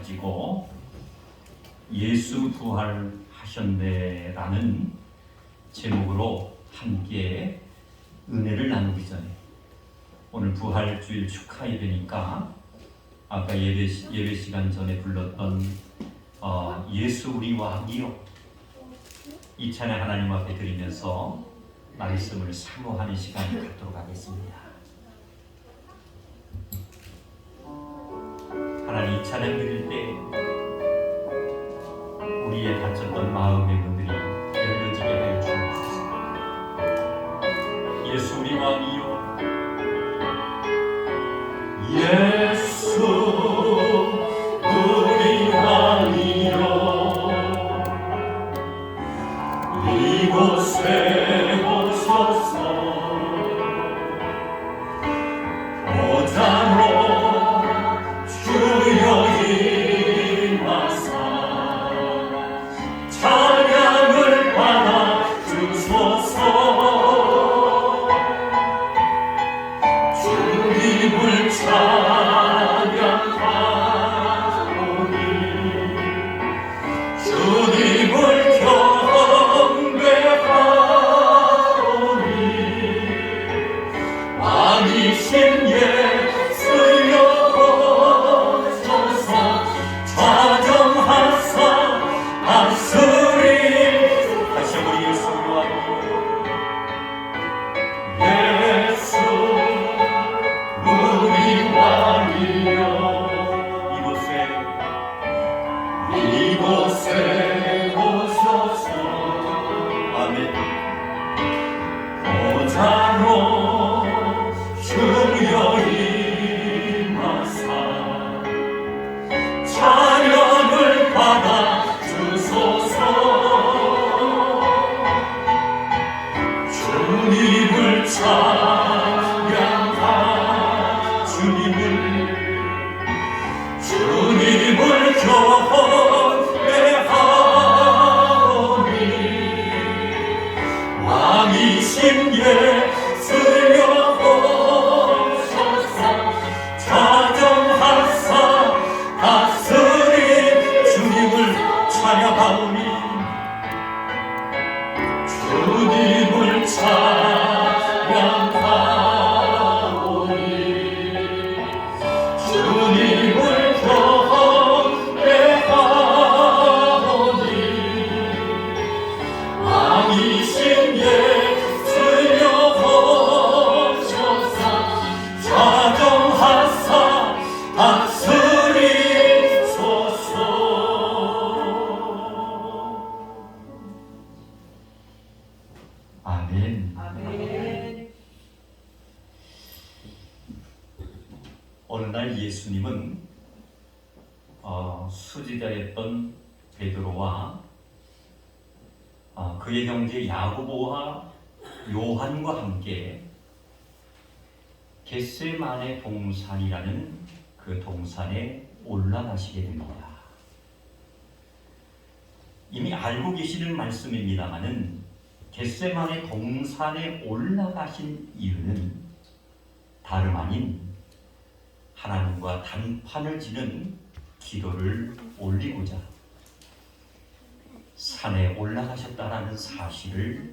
가지고 예수 부활하셨네라는 제목으로 함께 은혜를 나누기 전에 오늘 부활주일 축하 예배니까 아까 예배 시간 전에 불렀던 예수 우리 왕이요 이 찬양 하나님 앞에 드리면서 말씀을 사모하는 시간을 갖도록 하겠습니다. 하나님 이 찬양 드릴 때 우리의 다쳤던 마음의 문들이 열려지게 하여 주옵소서. 예수 우리 왕이요 예수 우리 왕이요 이곳에 오셔서 오자로 주여 임하사 찬양을 받아 주소서. 주님을 찬양하오니 주님을 경배하오니 왕이신 예수여 오셔서 자정하사 하시리. 다시 한번 예수 왕이요 예수 우리 왕이여 이곳에 오셔서 아멘 오자로 주여 임하사 찬양을 받아 주소서. 주님을 찬양하 주님을 경배하오니 왕이신 예수여 오셔서 자정하사 다스리. 주님을 찬양하오니 주님을 찬양하오니 주님을 경배하오니 왕이신 예수여 오셔서 자정하사 다스리소서. 아멘. 아멘. 어느 날 예수님은 수지자였던 베드로와 그의 형제 야고보와 요한과 함께 겟세마네 동산이라는 그 동산에 올라가시게 됩니다. 이미 알고 계시는 말씀입니다마는 겟세마네 동산에 올라가신 이유는 다름 아닌 하나님과 단판을 지는 기도를 올리고자 산에 올라가셨다라는 사실을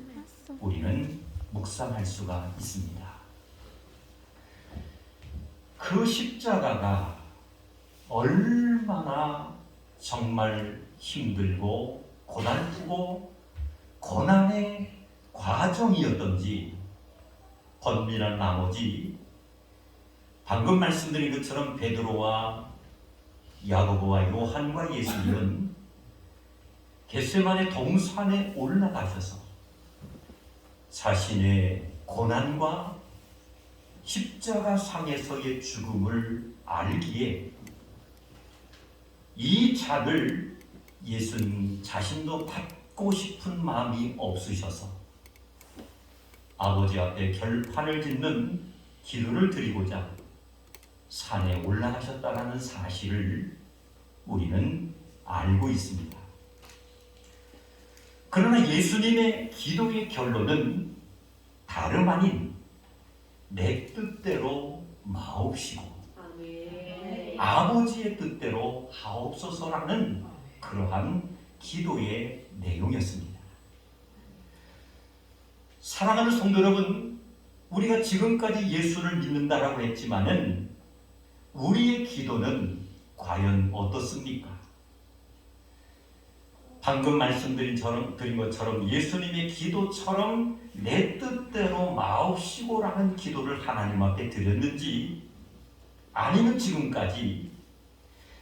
우리는 묵상할 수가 있습니다. 그 십자가가 얼마나 정말 힘들고 고달프고 고난의 과정이었던지 번민한 나머지 방금 말씀드린 것처럼 베드로와 야고보와 요한과 예수님은 겟세마네 동산에 올라가셔서 자신의 고난과 십자가 상에서의 죽음을 알기에 이 잡을 예수님 자신도 받고 싶은 마음이 없으셔서 아버지 앞에 결판을 짓는 기도를 드리고자 산에 올라가셨다라는 사실을 우리는 알고 있습니다. 그러나 예수님의 기도의 결론은 다름 아닌 내 뜻대로 마옵시고 아버지의 뜻대로 하옵소서라는 그러한 기도의 내용이었습니다. 사랑하는 성도 여러분, 우리가 지금까지 예수를 믿는다라고 했지만은 우리의 기도는 과연 어떻습니까? 방금 말씀드린 것처럼 예수님의 기도처럼 내 뜻대로 마옵시고라는 기도를 하나님 앞에 드렸는지, 아니면 지금까지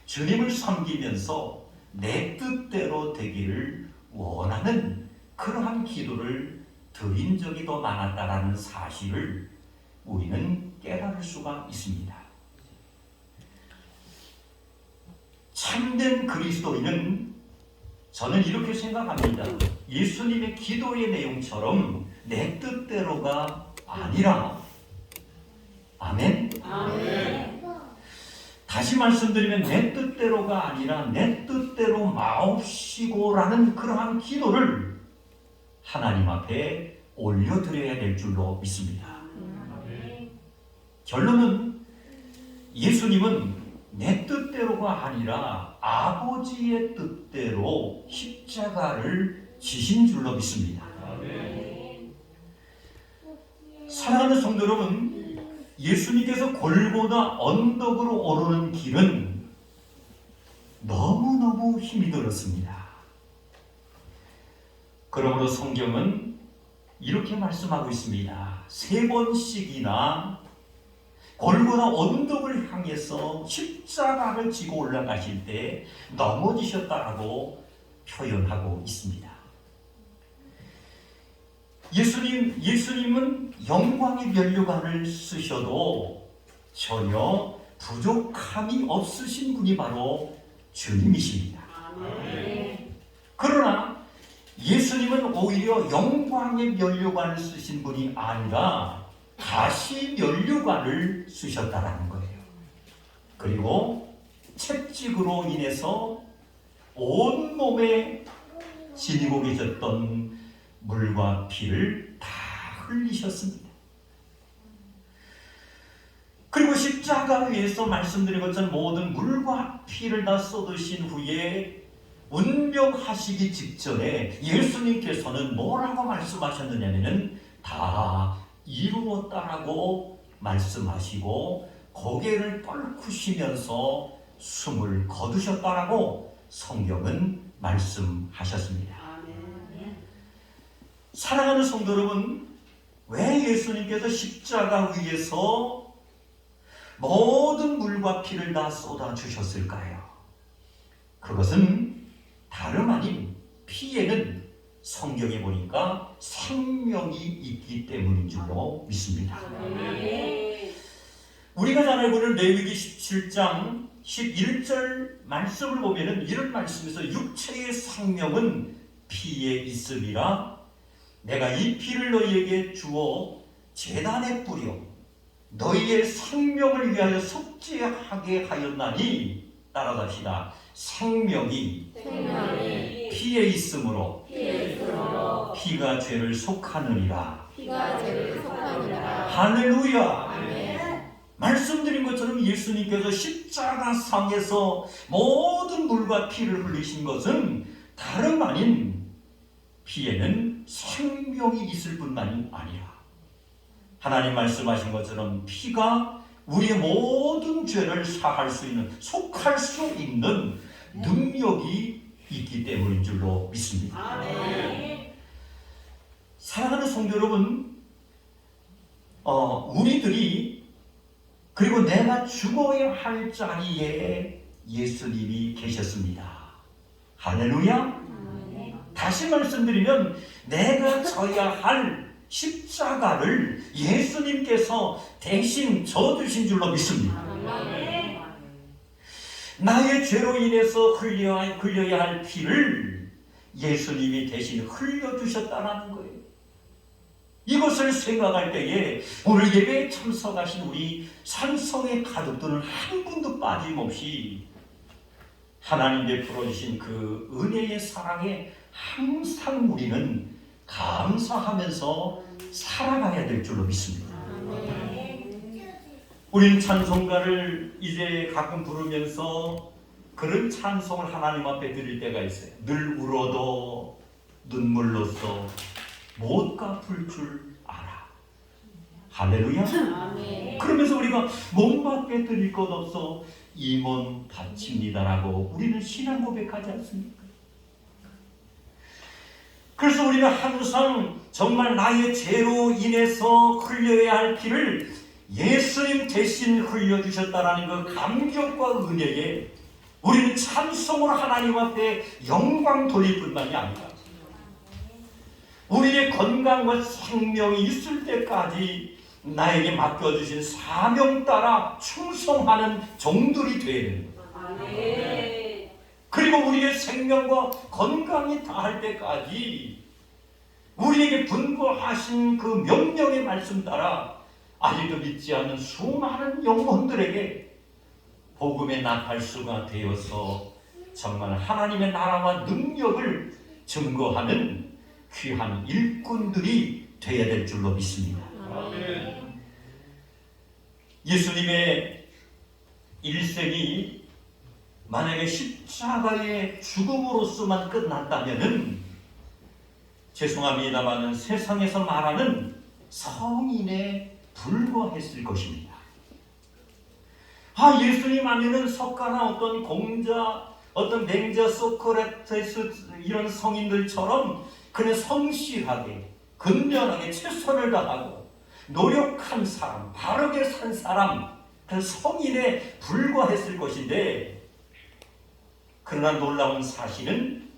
주님을 섬기면서 내 뜻대로 되기를 원하는 그러한 기도를 드린 적이 더 많았다라는 사실을 우리는 깨달을 수가 있습니다. 참된 그리스도인은, 저는 이렇게 생각합니다. 예수님의 기도의 내용처럼 내 뜻대로가 아니라, 아멘? 아멘. 다시 말씀드리면 내 뜻대로가 아니라 내 뜻대로 마옵시고라는 그러한 기도를 하나님 앞에 올려드려야 될 줄로 믿습니다. 결론은 예수님은 내 뜻대로가 아니라 아버지의 뜻대로 십자가를 지신 줄로 믿습니다. 사랑하는 성도 여러분, 예수님께서 골고다 언덕으로 오르는 길은 너무너무 힘이 들었습니다. 그러므로 성경은 이렇게 말씀하고 있습니다. 3번씩이나 골고다 언덕을 향해서 십자가를 지고 올라가실 때 넘어지셨다라고 표현하고 있습니다. 예수님은 영광의 면류관을 쓰셔도 전혀 부족함이 없으신 분이 바로 주님이십니다. 그러나 예수님은 오히려 영광의 면류관을 쓰신 분이 아니라 가시 면류관을 쓰셨다라는 거예요. 그리고 채찍으로 인해서 온몸에 지니고 계셨던 물과 피를 다 흘리셨습니다. 그리고 십자가 위에서 말씀드린 것처럼 모든 물과 피를 다 쏟으신 후에 운명하시기 직전에 예수님께서는 뭐라고 말씀하셨느냐면은 다 이루었다라고 말씀하시고 고개를 떨구시면서 숨을 거두셨다라고 성경은 말씀하셨습니다. 사랑하는 성도 여러분, 왜 예수님께서 십자가 위에서 모든 물과 피를 다 쏟아주셨을까요? 그것은 다름 아닌 피에는 성경에 보니까 생명이 있기 때문인 줄로 믿습니다. 우리가 잘 알고 있는 레위기 17장 11절 말씀을 보면 이런 말씀에서 육체의 생명은 피에 있으리라. 내가 이 피를 너희에게 주어 제단에 뿌려 너희의 생명을 위하여 속죄하게 하였나니, 따라합시다. 생명이 피에 있으므로 피가 죄를 속하느니라. 할렐루야. 말씀드린 것처럼 예수님께서 십자가상에서 모든 물과 피를 흘리신 것은 다름 아닌 피에는 생명이 있을 뿐만이 아니라, 하나님 말씀하신 것처럼 피가 우리의 모든 죄를 사할 수 있는, 속할 수 있는 능력이 있기 때문인 줄로 믿습니다. 사랑하는 성도 여러분, 우리들이, 그리고 내가 죽어야 할 자리에 예수님이 계셨습니다. 할렐루야. 다시 말씀드리면 내가 져야 할 십자가를 예수님께서 대신 져주신 줄로 믿습니다. 나의 죄로 인해서 흘려야 할 피를 예수님이 대신 흘려주셨다는 거예요. 이것을 생각할 때에 오늘 예배에 참석하신 우리 산성의 가족들은 한 분도 빠짐없이 하나님 베풀어 주신 그 은혜의 사랑에 항상 우리는 감사하면서 살아가야 될 줄로 믿습니다. 우리는 찬송가를 이제 가끔 부르면서 그런 찬송을 하나님 앞에 드릴 때가 있어요. 늘 울어도 눈물로써 못 갚을 줄 알아. 할렐루야. 아멘. 그러면서 우리가 몸밖에 드릴 것 없어 이 몸 바칩니다라고 우리는 신앙 고백하지 않습니까? 그래서 우리는 항상 정말 나의 죄로 인해서 흘려야 할 피를 예수님 대신 흘려주셨다라는 그 감격과 은혜에 우리는 찬송으로 하나님 앞에 영광 돌릴 뿐만이 아니라 우리의 건강과 생명이 있을 때까지 나에게 맡겨주신 사명 따라 충성하는 종들이 되어야 됩니다. 아멘. 그리고 우리의 생명과 건강이 다할 때까지 우리에게 분부하신 그 명령의 말씀 따라 아직도 믿지 않는 수많은 영혼들에게 복음의 나팔수가 되어서 정말 하나님의 나라와 능력을 증거하는 귀한 일꾼들이 되어야 될 줄로 믿습니다. 아멘. 예수님의 일생이 만약에 십자가의 죽음으로서만 끝났다면은 죄송합니다만은 세상에서 말하는 성인에 불과했을 것입니다. 예수님 아니면 석가나 어떤 공자, 어떤 맹자, 소크라테스 이런 성인들처럼 그냥 성실하게 근면하게 최선을 다하고 노력한 사람, 바르게 산 사람, 그 성인에 불과했을 것인데, 그러나 놀라운 사실은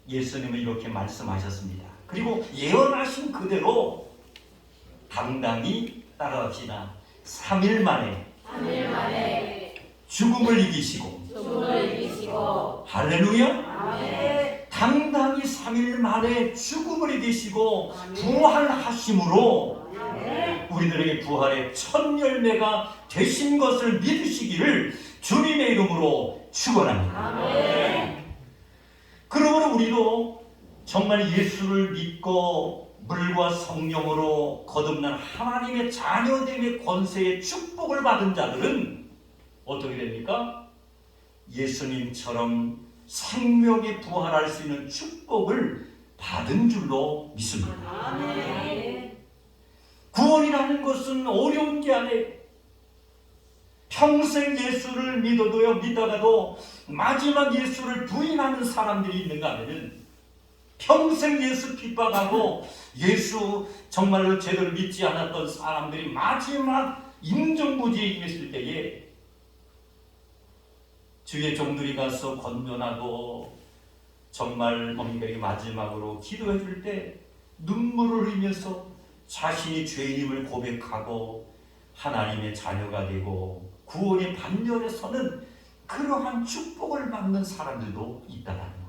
예수님은 이렇게 말씀하셨습니다. 그리고 예언하신 그대로 당당히 따라갑시다. 3일 만에 죽음을 이기시고 할렐루야. 아멘. 당당히 3일 만에 죽음을 이기시고 부활하심으로 우리들에게 부활의 첫 열매가 되신 것을 믿으시기를 주님의 이름으로 축원합니다. 아멘. 그러므로 우리도 정말 예수를 믿고 물과 성령으로 거듭난 하나님의 자녀됨의 권세의 축복을 받은 자들은 어떻게 됩니까? 예수님처럼 생명에 부활할 수 있는 축복을 받은 줄로 믿습니다. 아멘. 구원이라는 것은 어려운 게 아니에요. 평생 예수를 믿다가도 마지막 예수를 부인하는 사람들이 있는가 하면은 평생 예수 핍박하고 예수 정말로 제대로 믿지 않았던 사람들이 마지막 임종부지에 있을 때에 주의 종들이 가서 권면하고 정말 뭡니까 마지막으로 기도해 줄 때 눈물을 흘리면서 자신이 죄인임을 고백하고 하나님의 자녀가 되고 구원의 반열에 서는 그러한 축복을 받는 사람들도 있다는 거예요.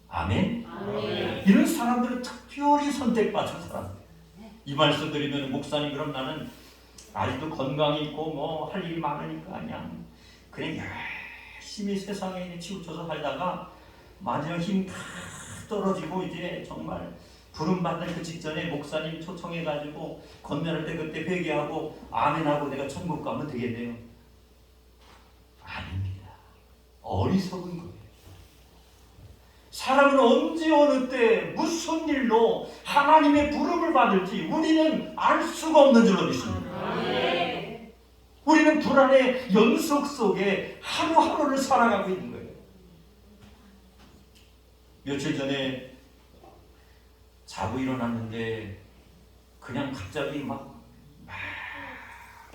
아멘? 아멘. 이런 사람들은 특별히 선택받은 사람들. 이 말씀 드리면 목사님 그럼 나는 아직도 건강이 있고 뭐 할 일이 많으니까 그냥 열심히 세상에 치우쳐서 살다가 마지막 힘 다 떨어지고 이제 정말 부름받는 그 직전에 목사님 초청해가지고 건면할 때 그때 회개하고 아멘하고 내가 천국 가면 되겠네요. 아닙니다. 어리석은 거예요. 사람은 언제 어느 때 무슨 일로 하나님의 부름을 받을지 우리는 알 수가 없는 줄로 믿습니다. 아멘. 우리는 불안의 연속 속에 하루하루를 살아가고 있는 거예요. 며칠 전에 자고 일어났는데 그냥 갑자기 막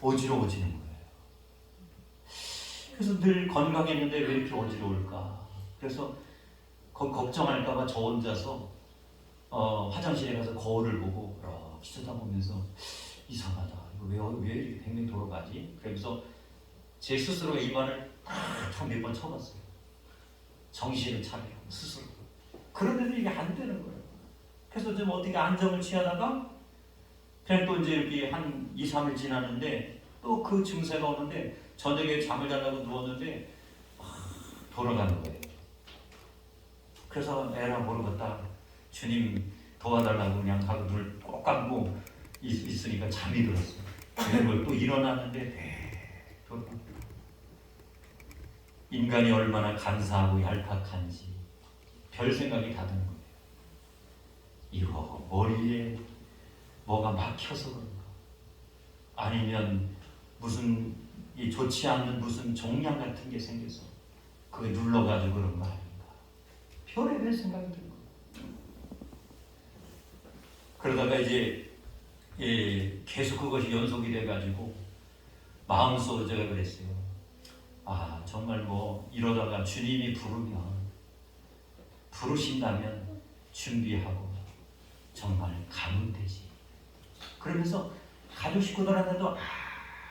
어지러워지는 거예요. 그래서 늘 건강했는데 왜 이렇게 어지러울까? 그래서 걱정할까봐 저 혼자서 화장실에 가서 거울을 보고 이렇게 쳐다보면서 이상하다. 이거 왜 이렇게 뱅뱅 돌아가지? 그래서 제 스스로가 이 말을 탁 몇 번 쳐봤어요. 정신을 차리라고 스스로. 그런데도 이게 안 되는 거예요. 그래서 좀 어떻게 안정을 취하다가 그냥 또 이제 이렇게 한 2, 3일 지났는데 또 그 증세가 오는데 저녁에 잠을 자려고 누웠는데 돌아가는 거예요. 그래서 에라 모르겠다. 주님 도와달라고 그냥 하고 눈을 꼭 감고 있으니까 잠이 들었어요. 그리고 또 일어났는데 인간이 얼마나 간사하고 얄팍한지 별 생각이 다 드는 거예요. 이거 머리에 뭐가 막혀서 그런가? 아니면 무슨 이 좋지 않는 무슨 종양 같은 게 생겨서 그게 눌러가지고 그런 거 아닌가? 별의별 생각이 드는 거예요. 그러다가 이제 계속 그것이 연속이 돼가지고 마음속으로 제가 그랬어요. 아, 정말 뭐 이러다가 주님이 부르신다면 준비하고 정말 가면 되지. 그러면서 가족 식구들한테도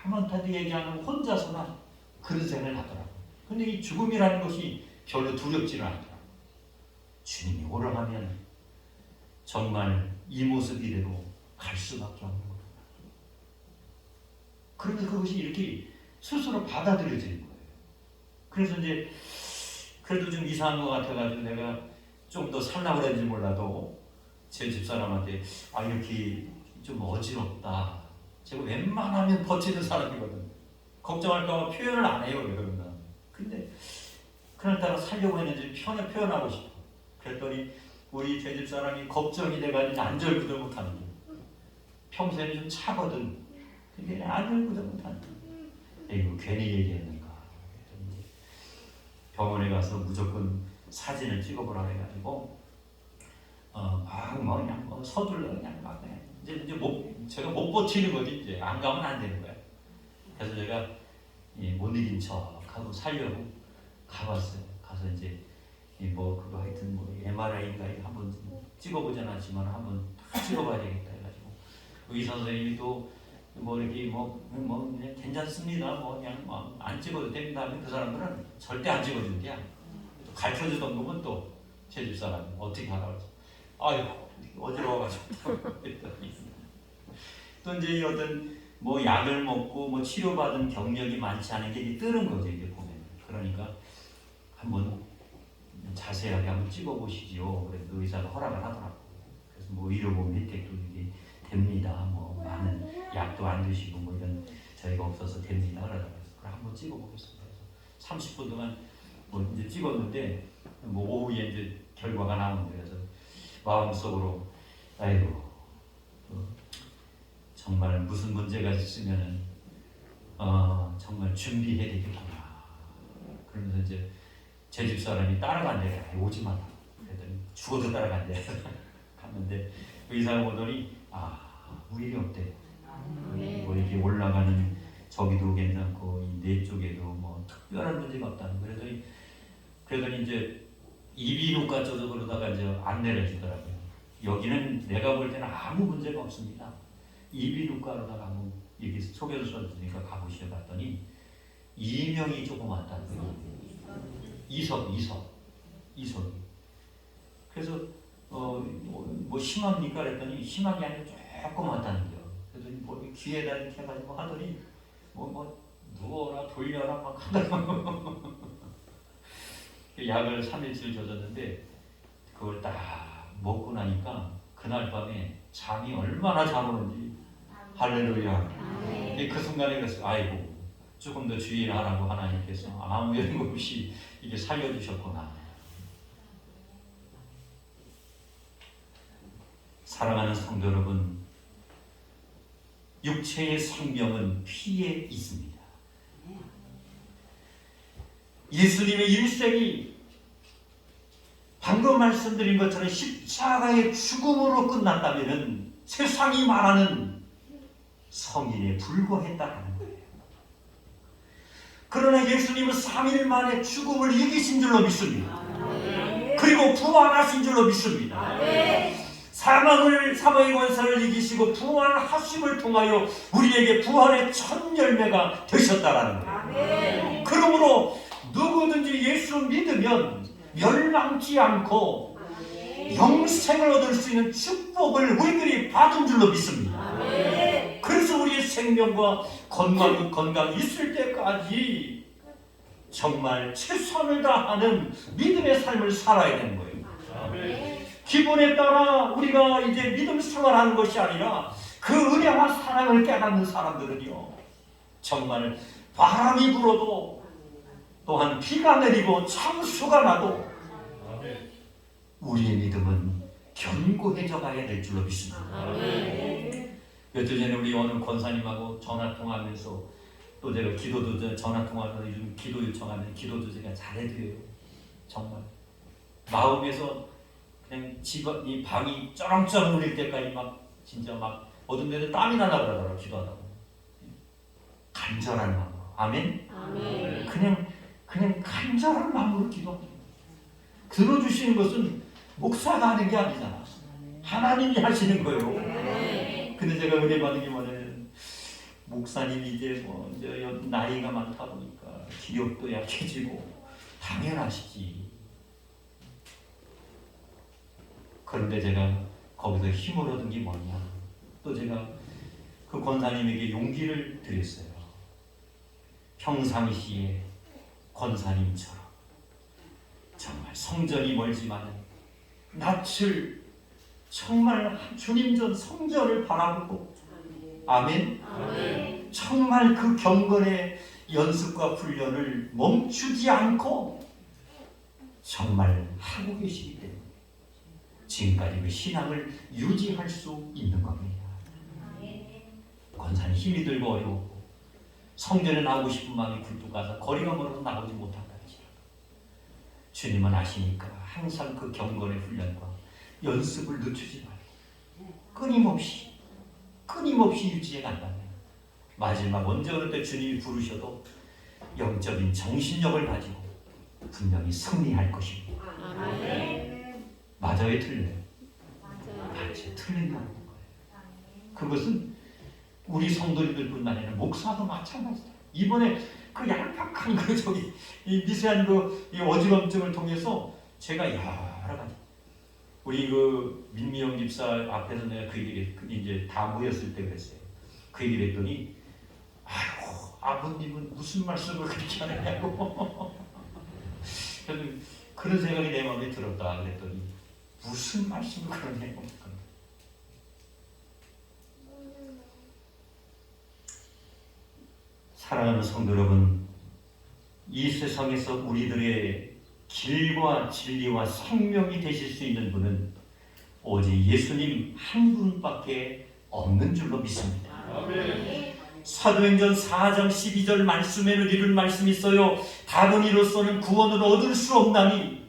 아무한테도 얘기 안 하고 혼자서만 그런 생각을 하더라고요. 근데 이 죽음이라는 것이 별로 두렵지는 않더라고요. 주님이 오라 하면 정말 이 모습 이대로 갈 수밖에 없는 거예요. 그러면서 그것이 이렇게 스스로 받아들여지는 거예요. 그래서 이제 그래도 좀 이상한 것 같아가지고 내가 좀 더 살라고 그랬는지 몰라도 제 집사람한테 이렇게 좀 어지럽다. 제가 웬만하면 버티는 사람이거든요. 걱정할까봐 표현을 안 해요. 그러면. 근데 그날따라 살려고 했는지 표현하고 싶어. 그랬더니 우리 제 집사람이 걱정이 돼가지고 안절부절 못하는 거예요. 평소에는 좀 차거든. 근데 안절부절 못하는 거예요. 이거 괜히 얘기했는가. 병원에 가서 무조건 사진을 찍어보라 해가지고 그냥 서둘러 그냥 막 이제 제가 못 버티는 거지. 이제 안 가면 안 되는 거야. 그래서 제가 못 이긴 척하고 살려고 가봤어요. 가서 이제 그거 하여튼 MRI인가 한번 찍어보진 않았지만 한번 찍어봐야 되겠다 해가지고 의사 선생님이 또 이렇게 그냥 괜찮습니다. 그냥 안 찍어도 됩니다 하면 그 사람들은 절대 안 찍어준대요. 가르쳐주던 거면 또 제 집사람 어떻게 하라고 해서 어지러워가지고 또 이제 어떤 약을 먹고 치료받은 경력이 많지 않은 게 뜨는 거죠. 이제 보면. 그러니까 한번 자세하게 한번 찍어보시죠. 그래서 의사가 허락을 하더라고요. 그래서 의료보험 혜택도 이게 됩니다. 많은 약도 안 드시고 이런 저희가 없어서 됩니다. 그러더라고요. 그럼 한번 찍어보겠습니다. 그래서 30분 동안 이제 찍었는데 오후에 이제 결과가 나오는데 그래서 마음속으로 정말 무슨 문제가 있으면은 정말 준비해야 되겠구나. 그러면서 이제 제 집사람이 따라간대. 오지 마라. 그랬더니 죽어도 따라간대. 갔는데 의사가 보더니 우일이 없대. 이렇게 올라가는 저기도 괜찮고 이 뇌 쪽에도 특별한 문제가 없다는. 그러더니 이제 이비인후과 쪽으로 그러다가 이제 안내를 주더라고요. 여기는 내가 볼 때는 아무 문제가 없습니다. 이비인후과로다가 이렇게 소개를 써주니까 가보시어 봤더니 이명이 조금 왔다는 거예요. 이석이. 그래서 심합니까? 그랬더니 심한 게 아니라 조금 왔다는 거예요. 그래서 귀에다 이렇게 해가지고 하더니 누워라 돌려라 막 하더라고요. 약을 3일치를 줘줬는데 그걸 딱 먹고 나니까 그날 밤에 잠이 얼마나 잘 오는지. 할렐루야. 그 순간에 그래서 조금 더 주의하라고 하나님께서 아무 연고 없이 이게 살려주셨구나. 사랑하는 성도 여러분, 육체의 생명은 피에 있습니다. 예수님의 일생이 방금 말씀드린 것처럼 십자가의 죽음으로 끝났다면 세상이 말하는 성인에 불과했다는 거예요. 그러나 예수님은 3일 만에 죽음을 이기신 줄로 믿습니다. 그리고 부활하신 줄로 믿습니다. 사망의 권세를 이기시고 부활하심을 통하여 우리에게 부활의 첫 열매가 되셨다라는 거예요. 그러므로 누구든지 예수 믿으면 멸망치 않고 영생을 얻을 수 있는 축복을 우리들이 받은 줄로 믿습니다. 그래서 우리의 생명과 건강이 있을 때까지 정말 최선을 다하는 믿음의 삶을 살아야 되는 거예요. 기분에 따라 우리가 이제 믿음 생활하는 것이 아니라 그 은혜와 사랑을 깨닫는 사람들은요, 정말 바람이 불어도 또한 비가 내리고 창수가 나도 우리의 믿음은 견고해져 가야 될 줄로 믿습니다. 며칠 전에 우리 어느 권사님하고 전화통화하면서 또 제가 기도도 전화통화하면서 요즘 기도 요청하면 기도도 제가 잘해드려요. 정말 마음에서 그냥 이 방이 쩌렁쩌렁 울릴 때까지 막 진짜 막 어떤 데는 땀이 나나 그러더라고요. 기도하다가 간절한 마음으로. 아멘? 그냥 간절한 마음으로 기도합니다. 들어주시는 것은 목사가 하는 게 아니잖아. 하나님이 하시는 거예요. 근데 제가 은혜 받은 게 뭐냐면 목사님이 이제 나이가 많다 보니까 기력도 약해지고 당연하시지. 그런데 제가 거기서 힘을 얻은 게 뭐냐. 또 제가 그 권사님에게 용기를 드렸어요. 평상시에 권사님처럼 정말 성전이 멀지만 낯을 정말 주님 전 성전을 바라보고 아멘? 정말 그 경건의 연습과 훈련을 멈추지 않고 정말 하고 계시기 때문에 지금까지 그 신앙을 유지할 수 있는 겁니다. 권사님 힘이 들고 어려웠고 성전에 나오고 싶은 마음이 굴뚝 가서 거리가 멀어서 나오지 못한다 할지라도 주님은 아시니까 항상 그 경건의 훈련과 연습을 늦추지 말고 끊임없이 유지해 간다면 마지막 언제 어느 때 주님이 부르셔도 영적인 정신력을 가지고 분명히 승리할 것입니다. 맞아요, 틀려요? 맞아요, 틀린다는 거예요. 그것은 우리 성도님들뿐만 아니라 목사도 마찬가지다. 이번에 그 얄팍한 이 미세한 이 어지럼증을 통해서 제가 여러 가지 우리 그 민미영 집사 앞에서 내가 그 얘기를 이제 다 모였을 때 그랬어요. 그 얘기를 했더니 아이고 아버님은 무슨 말씀을 그렇게 하느냐고 그런 생각이 내 마음에 들었다 그랬더니 무슨 말씀을 그러냐고. 사랑하는 성도 여러분, 이 세상에서 우리들의 길과 진리와 생명이 되실 수 있는 분은 오직 예수님 한 분밖에 없는 줄로 믿습니다. 사도행전 4장 12절 말씀에는 이런 말씀이 있어요. 다른 이로서는 구원을 얻을 수 없나니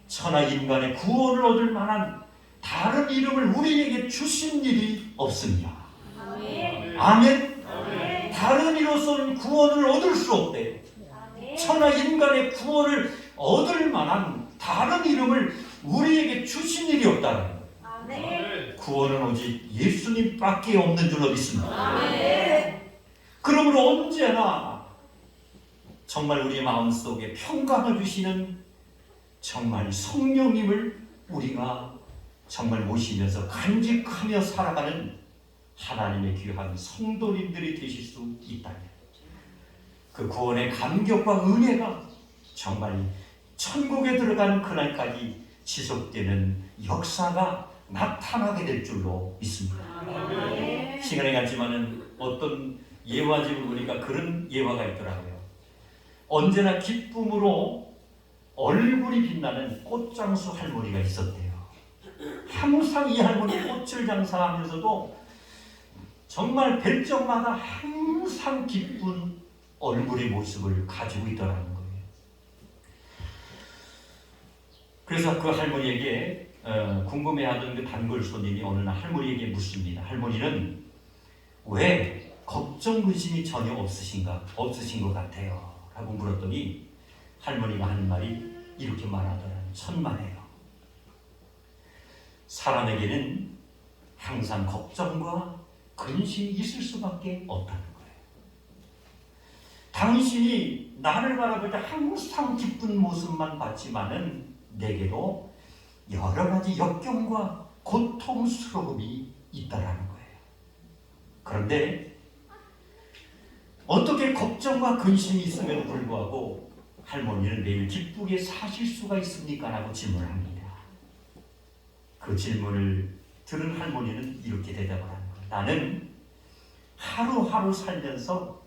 천하 인간의 구원을 얻을 만한 다른 이름을 우리에게 주신 일이 없습니다. 아멘. 다른 이로서는 구원을 얻을 수 없대. 천하 인간의 구원을 얻을 만한 다른 이름을 우리에게 주신 일이 없다는 거예요. 구원은 오직 예수님밖에 없는 줄로 믿습니다. 그러므로 언제나 정말 우리의 마음속에 평강을 주시는 정말 성령님을 우리가 정말 모시면서 간직하며 살아가는 하나님의 귀한 성도님들이 되실 수 있다면 그 구원의 감격과 은혜가 정말 천국에 들어가는 그날까지 지속되는 역사가 나타나게 될 줄로 믿습니다. 시간이 갔지만은 어떤 예화집을 보니까 그런 예화가 있더라고요. 언제나 기쁨으로 얼굴이 빛나는 꽃장수 할머니가 있었대요. 항상 이 할머니 꽃을 장사하면서도 정말 뵐 적마다 항상 기쁜 얼굴의 모습을 가지고 있더라는 거예요. 그래서 그 할머니에게 궁금해하던 그 단골 손님이 어느 날 할머니에게 묻습니다. 할머니는 왜 걱정 근심이 전혀 없으신 것 같아요? 라고 물었더니 할머니가 하는 말이 이렇게 말하더라는 천만에요. 사람에게는 항상 걱정과 근심이 있을 수밖에 없다는 거예요. 당신이 나를 바라볼 때 항상 기쁜 모습만 봤지만은 내게도 여러 가지 역경과 고통스러움이 있다라는 거예요. 그런데 어떻게 걱정과 근심이 있음에도 불구하고 할머니는 매일 기쁘게 사실 수가 있습니까? 라고 질문을 합니다. 그 질문을 들은 할머니는 이렇게 대답을 하는 거예요. 나는 하루하루 살면서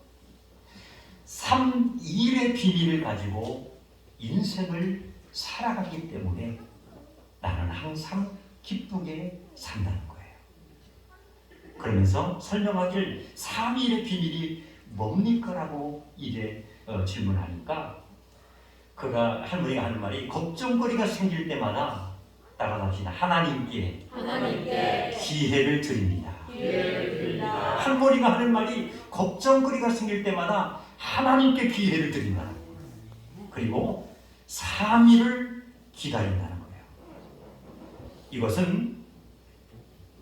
3일의 비밀을 가지고 인생을 살아가기 때문에 나는 항상 기쁘게 산다는 거예요. 그러면서 설명하길 3일의 비밀이 뭡니까라고 이제 질문하니까 그가 할머니가 하는 말이 걱정거리가 생길 때마다 따라합시다. 하나님께 기회를 드립니다. 할머니가 하는 말이 걱정거리가 생길 때마다 하나님께 기회를 드린다. 그리고 3일을 기다린다는 거예요. 이것은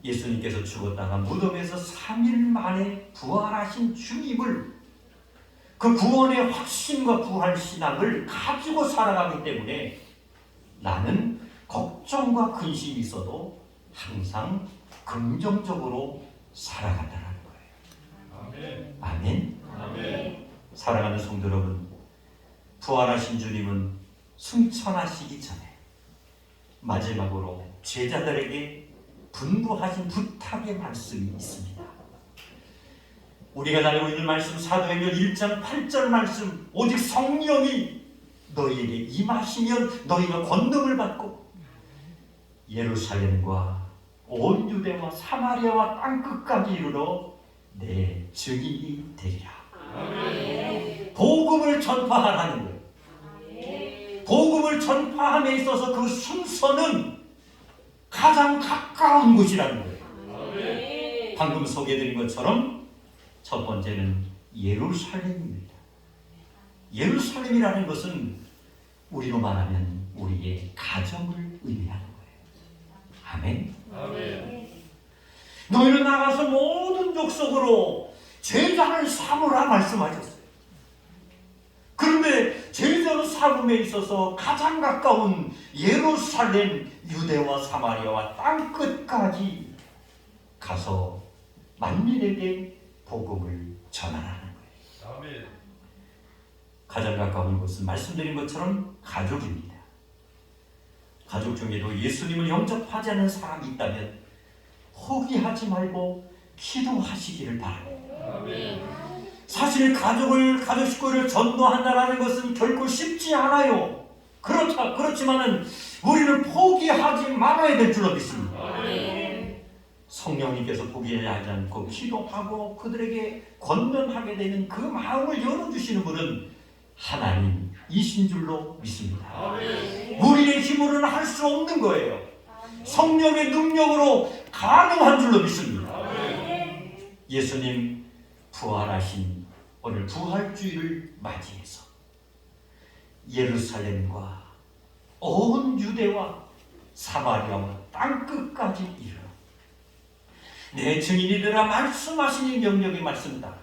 예수님께서 죽었다가 무덤에서 3일 만에 부활하신 주님을 그 구원의 확신과 부활 신앙을 가지고 살아가기 때문에 나는 걱정과 근심이 있어도 항상 긍정적으로 살아간다는 거예요. 아멘. 아멘. 사랑하는 성도 여러분, 부활하신 주님은 승천하시기 전에 마지막으로 제자들에게 분부하신 부탁의 말씀이 있습니다. 우리가 알고 있는 말씀 사도행전 1장 8절 말씀, 오직 성령이 너희에게 임하시면 너희가 권능을 받고 예루살렘과 온 유대와 사마리아와 땅끝까지 이르러 내 증인이 되리라. 아멘. 복음을 전파하라는 거예요. 복음을 전파함에 있어서 그 순서는 가장 가까운 곳이라는 거예요. 방금 소개해드린 것처럼 첫 번째는 예루살렘입니다. 예루살렘이라는 것은 우리로 말하면 우리의 가정을 의미하는 거예요. 아멘. 너희는 나가서 모든 족속으로 제자를 삼으라 말씀하셨어요. 그런데 제자로 삼음에 있어서 가장 가까운 예루살렘, 유대와 사마리아와 땅끝까지 가서 만민에게 복음을 전하라는 거예요. 가장 가까운 곳은 말씀드린 것처럼 가족입니다. 가족 중에도 예수님을 영접하지 않는 사람이 있다면 포기하지 말고 기도하시기를 바랍니다. 사실 가족 식구를 전도한다는 것은 결코 쉽지 않아요. 그렇지만은 우리는 포기하지 말아야 될 줄로 믿습니다. 성령님께서 포기하지 않고 기도하고 그들에게 권면하게 되는 그 마음을 열어주시는 분은 하나님이신 줄로 믿습니다. 우리의 힘으로는 할 수 없는 거예요. 성령의 능력으로 가능한 줄로 믿습니다. 예수님 부활하신 오늘 부활주의를 맞이해서 예루살렘과 온 유대와 사마리아와 땅끝까지 이르러 내 증인이 되라 말씀하신 이 명령의 말씀이다.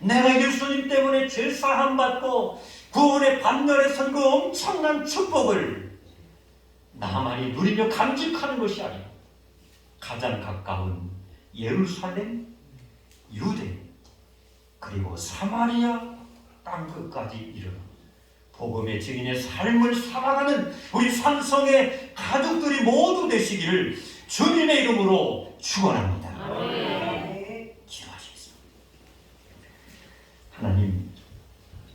내가 예수님 때문에 죄사함 받고 구원의 반열에 선 그 엄청난 축복을 나만이 누리며 간직하는 것이 아니라 가장 가까운 예루살렘, 유대, 그리고 사마리아 땅끝까지 이르러 복음의 증인의 삶을 살아가는 우리 산성의 가족들이 모두 되시기를 주님의 이름으로 축원합니다.